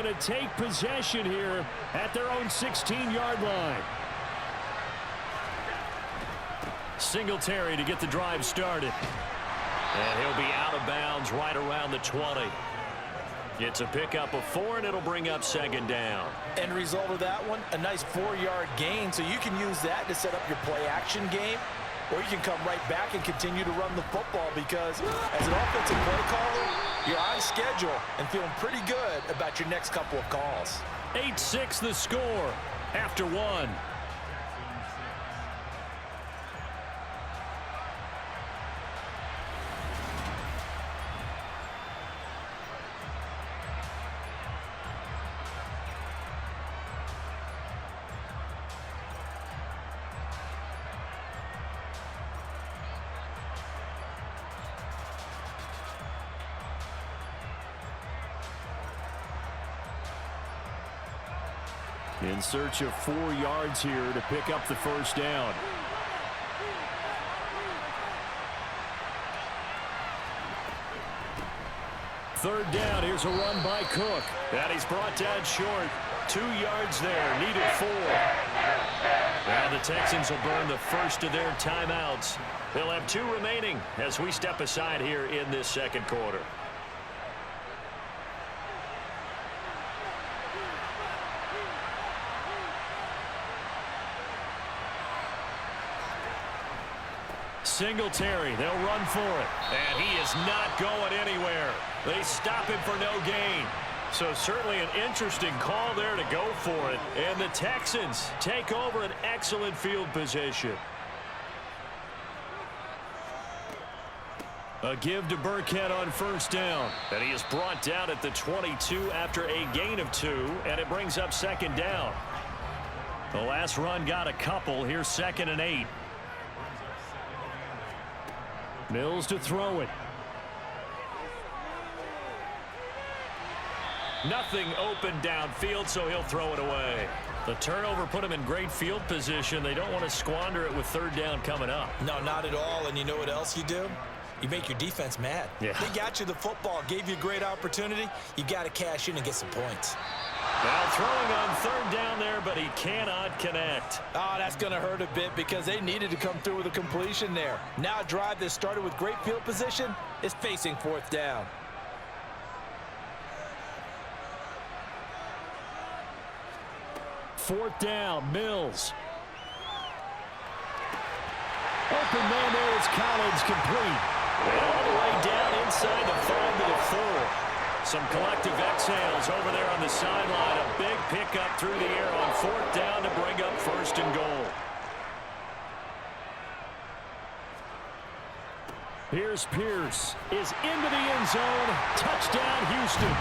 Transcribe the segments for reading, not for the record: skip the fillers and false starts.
going to take possession here at their own 16-yard line. Singletary to get the drive started. And he'll be out of bounds right around the 20. It's a pickup of 4, and it'll bring up second down. End result of that one, a nice 4-yard gain, so you can use that to set up your play-action game, or you can come right back and continue to run the football because as an offensive play caller, you're on schedule and feeling pretty good about your next couple of calls. 8-6 the score after 1. In search of 4 yards here to pick up the first down. Third down, here's a run by Cook. And he's brought down short. 2 yards there, needed 4. Now the Texans will burn the first of their timeouts. They'll have 2 remaining as we step aside here in this second quarter. Singletary, they'll run for it. And he is not going anywhere. They stop him for no gain. So certainly an interesting call there to go for it. And the Texans take over an excellent field position. A give to Burkhead on first down. And he is brought down at the 22 after a gain of 2. And it brings up second down. The last run got a couple. Here's 2nd and 8. Mills to throw it. Nothing open downfield, so he'll throw it away. The turnover put him in great field position. They don't want to squander it with third down coming up. No, not at all. And you know what else you do? You make your defense mad. Yeah. They got you the football, gave you a great opportunity. You got to cash in and get some points. Now throwing on third down there, but he cannot connect. Oh, that's going to hurt a bit because they needed to come through with a completion there. Now a drive that started with great field position is facing 4th down. Fourth down, Mills. Open man there is Collins, complete. And all the way down inside the 5 to the 4. Some collective exhales over there on the sideline. A big pickup through the air on 4th down to bring up 1st and goal. Here's Pierce. Is into the end zone. Touchdown, Houston.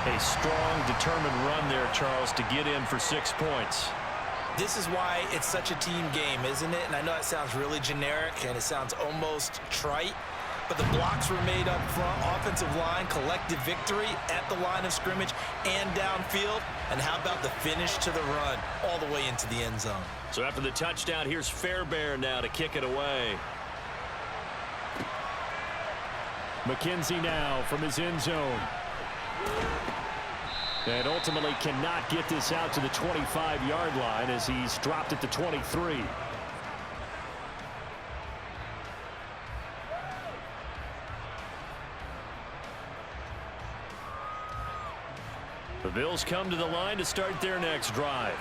A strong, determined run there, Charles, to get in for 6 points. This is why it's such a team game, isn't it? And I know it sounds really generic and it sounds almost trite. But the blocks were made up front, offensive line, collective victory at the line of scrimmage and downfield. And how about the finish to the run all the way into the end zone? So after the touchdown, here's Fairbairn now to kick it away. McKenzie now from his end zone. And ultimately cannot get this out to the 25-yard line as he's dropped at the 23. The Bills come to the line to start their next drive.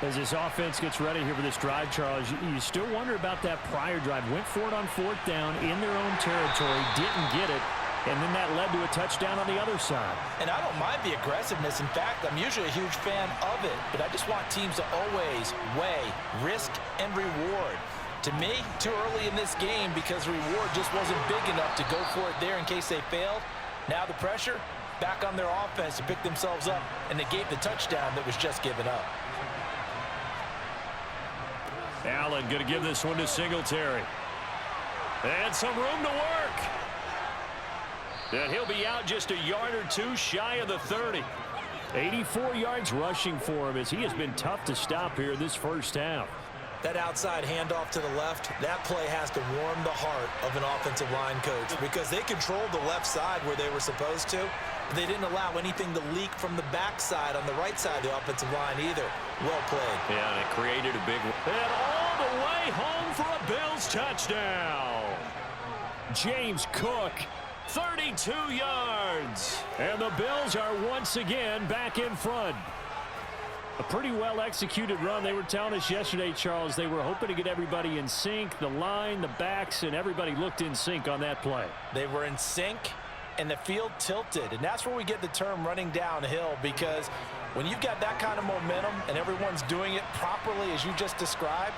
As this offense gets ready here for this drive, Charles, you still wonder about that prior drive. Went for it on 4th down in their own territory, didn't get it, and then that led to a touchdown on the other side. And I don't mind the aggressiveness. In fact, I'm usually a huge fan of it, but I just want teams to always weigh risk and reward. To me, too early in this game because reward just wasn't big enough to go for it there in case they failed. Now the pressure back on their offense to pick themselves up, and they gave the touchdown that was just given up. Allen going to give this one to Singletary. And some room to work. And he'll be out just a yard or 2 shy of the 30. 84 yards rushing for him as he has been tough to stop here this first half. That outside handoff to the left, that play has to warm the heart of an offensive line coach because they controlled the left side where they were supposed to. but they didn't allow anything to leak from the backside on the right side of the offensive line either. Well played. Yeah, and it created a big one. And all the way home for a Bills touchdown. James Cook, 32 yards. And the Bills are once again back in front. A pretty well-executed run. They were telling us yesterday, Charles, they were hoping to get everybody in sync, the line, the backs, and everybody looked in sync on that play. They were in sync, and the field tilted. And that's where we get the term running downhill, because when you've got that kind of momentum and everyone's doing it properly as you just described,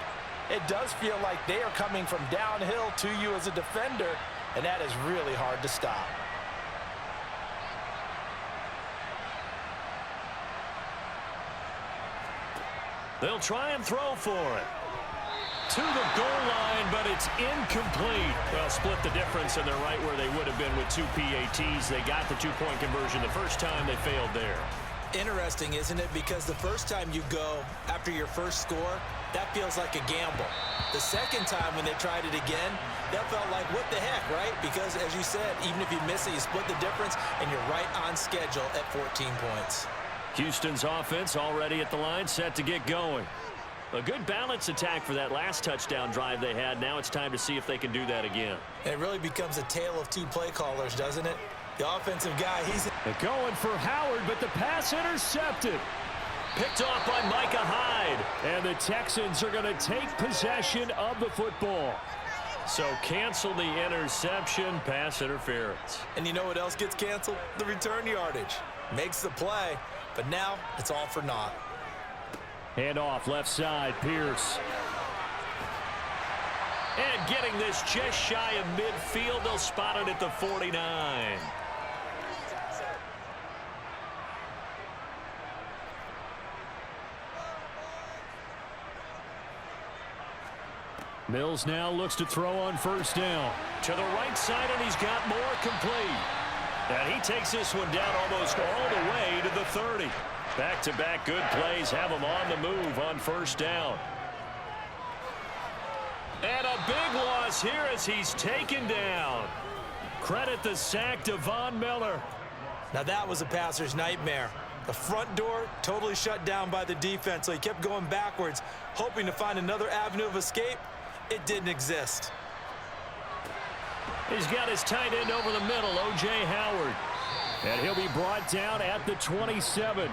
it does feel like they are coming from downhill to you as a defender, and that is really hard to stop. They'll try and throw for it. To the goal line, but it's incomplete. Well, split the difference, and they're right where they would have been with 2 PATs. They got the two-point conversion the first time. They failed there. Interesting, isn't it? Because the first time you go after your first score, that feels like a gamble. The second time when they tried it again, that felt like, what the heck, right? Because, as you said, even if you miss it, you split the difference, and you're right on schedule at 14 points. Houston's offense already at the line, set to get going. A good balance attack for that last touchdown drive they had. Now it's time to see if they can do that again. It really becomes a tale of two play callers, doesn't it? The offensive guy, They're going for Howard, but the pass intercepted. Picked off by Micah Hyde. And the Texans are going to take possession of the football. So cancel the interception, pass interference. And you know what else gets canceled? The return yardage. Makes the play, but now it's all for naught. Hand off left side, Pierce. And getting this just shy of midfield, they'll spot it at the 49. Mills now looks to throw on first down. To the right side, and he's got more complete. And he takes this one down almost all the way to the 30. Back-to-back good plays have him on the move on first down. And a big loss here as he's taken down. Credit the sack to Von Miller. Now that was a passer's nightmare. The front door totally shut down by the defense, so he kept going backwards, hoping to find another avenue of escape. It didn't exist. He's got his tight end over the middle, O.J. Howard. And he'll be brought down at the 27.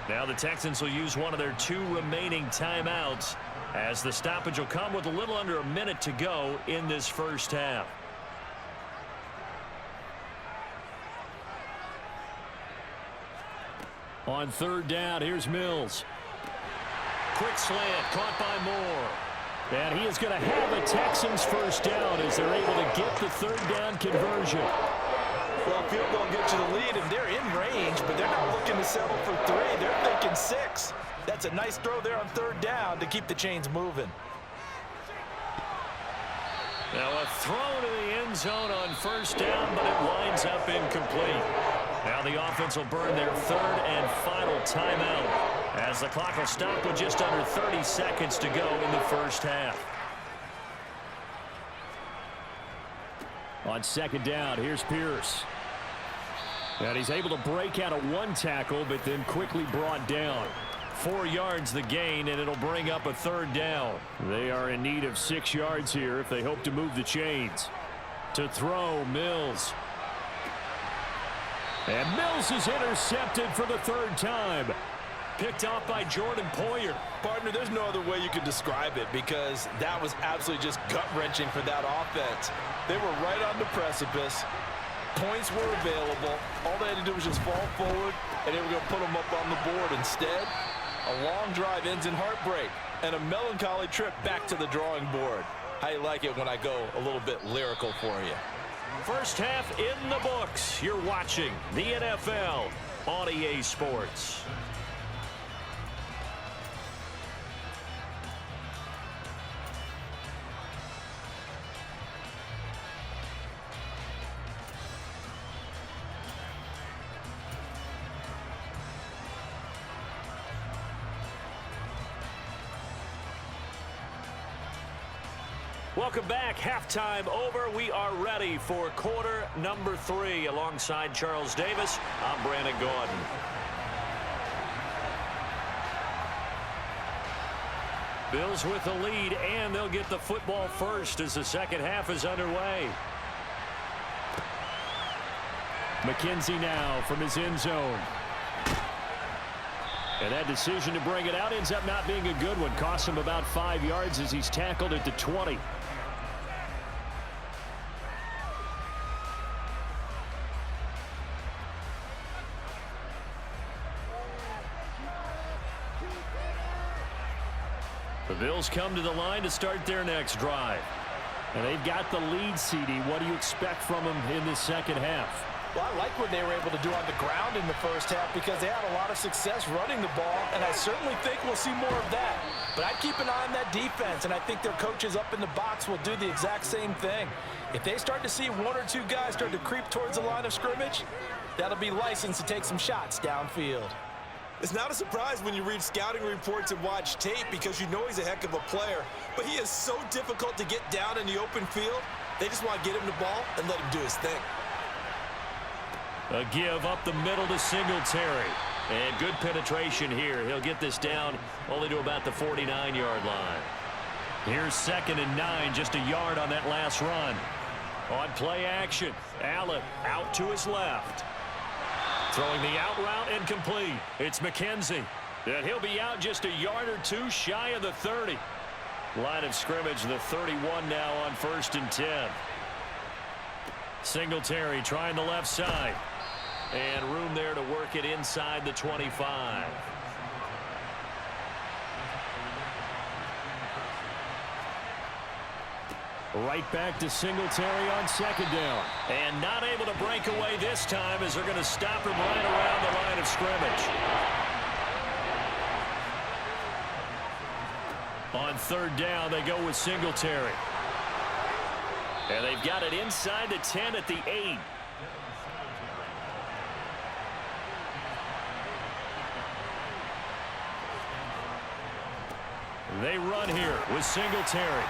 Now the Texans will use one of their 2 remaining timeouts, as the stoppage will come with a little under a minute to go in this first half. On third down, here's Mills. Quick slant, caught by Moore. And he is going to have the Texans first down as they're able to get the third down conversion. Well, field goal gets you the lead, and they're in range, but they're not looking to settle for 3. They're thinking 6. That's a nice throw there on third down to keep the chains moving. Now a throw to the end zone on first down, but it winds up incomplete. Now the offense will burn their third and final timeout, as the clock will stop with just under 30 seconds to go in the first half. On second down, here's Pierce. And he's able to break out of 1 tackle, but then quickly brought down. 4 yards the gain, and it'll bring up a third down. They are in need of 6 yards here if they hope to move the chains. To throw, Mills. And Mills is intercepted for the 3rd time. Picked off by Jordan Poyer. Partner, there's no other way you could describe it, because that was absolutely just gut-wrenching for that offense. They were right on the precipice. Points were available. All they had to do was just fall forward, and they were going to put them up on the board. Instead, a long drive ends in heartbreak and a melancholy trip back to the drawing board. How you like it when I go a little bit lyrical for you? First half in the books. You're watching the NFL on EA Sports. Welcome back. Halftime over. We are ready for quarter number 3. Alongside Charles Davis, I'm Brandon Gordon. Bills with the lead, and they'll get the football first as the second half is underway. McKenzie now from his end zone. And that decision to bring it out ends up not being a good one. Costs him about 5 yards as he's tackled at the 20. The Bills come to the line to start their next drive. And they've got the lead, CD. What do you expect from them in the second half? Well, I like what they were able to do on the ground in the first half because they had a lot of success running the ball, and I certainly think we'll see more of that. But I'd keep an eye on that defense, and I think their coaches up in the box will do the exact same thing. If they start to see 1 or 2 guys start to creep towards the line of scrimmage, that'll be licensed to take some shots downfield. It's not a surprise when you read scouting reports and watch tape because you know he's a heck of a player. But he is so difficult to get down in the open field. They just want to get him the ball and let him do his thing. A give up the middle to Singletary. And good penetration here. He'll get this down only to about the 49-yard line. Here's 2nd and 9, just a yard on that last run. On play action, Allen out to his left. Throwing the out route incomplete. It's McKenzie. And he'll be out just a yard or 2 shy of the 30. Line of scrimmage, the 31 now on 1st and 10. Singletary trying the left side. And room there to work it inside the 25. Right back to Singletary on 2nd down. And not able to break away this time as they're going to stop him right around the line of scrimmage. On 3rd down, they go with Singletary. And they've got it inside the 10 at the 8. They run here with Singletary.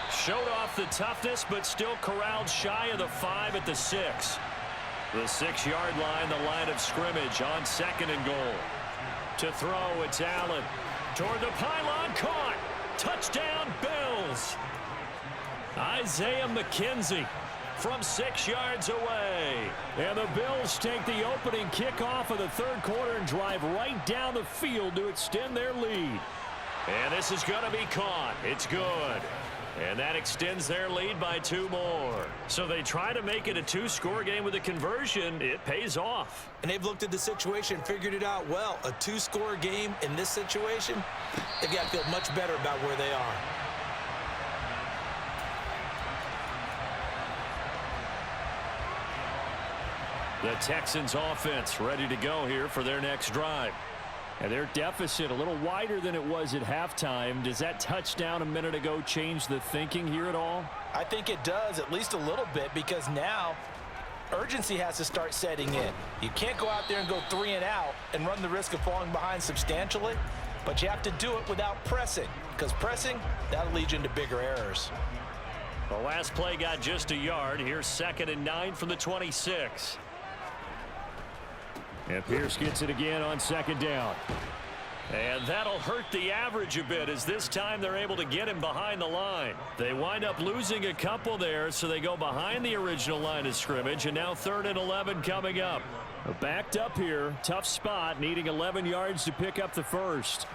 Showed off the toughness, but still corralled shy of the 5 at the 6. The 6-yard line, the line of scrimmage on 2nd and goal. To throw, it's Allen. Toward the pylon, caught. Touchdown, Bills. Isaiah McKenzie from 6 yards away. And the Bills take the opening kickoff of the 3rd quarter and drive right down the field to extend their lead. And this is going to be caught. It's good. And that extends their lead by 2 more. So they try to make it a 2-score game with a conversion. It pays off. And they've looked at the situation, figured it out well. A 2-score game in this situation, they've got to feel much better about where they are. The Texans offense ready to go here for their next drive. And their deficit a little wider than it was at halftime. Does that touchdown a minute ago change the thinking here at all? I think it does, at least a little bit, because now urgency has to start setting in. You can't go out there and go 3 and out and run the risk of falling behind substantially, but you have to do it without pressing, because pressing, that'll lead you into bigger errors. The last play got just a yard. Here's 2nd and 9 from the 26. And Pierce gets it again on 2nd down. And that'll hurt the average a bit as this time they're able to get him behind the line. They wind up losing a couple there, so they go behind the original line of scrimmage, and now 3rd and 11 coming up. Backed up here, tough spot, needing 11 yards to pick up the first.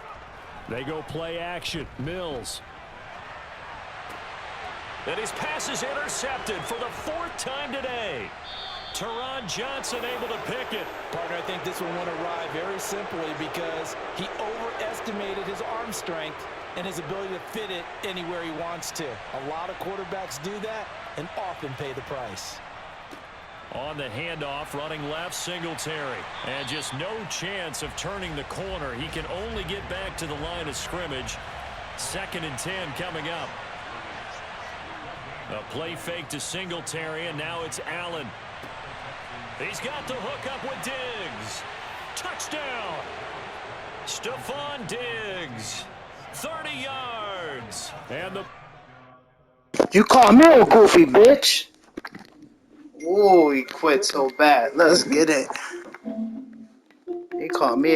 They go play action. Mills. And his pass is intercepted for the 4th time today. Teron Johnson able to pick it. Partner, I think this one went awry very simply because he overestimated his arm strength and his ability to fit it anywhere he wants to. A lot of quarterbacks do that and often pay the price. On the handoff, running left, Singletary. And just no chance of turning the corner. He can only get back to the line of scrimmage. 2nd and 10 coming up. A play fake to Singletary, and now it's Allen. He's got the hook up with Diggs. Touchdown! Stephon Diggs. 30 yards. And the You call me a goofy bitch. Ooh, he quit so bad. Let's get it. He called me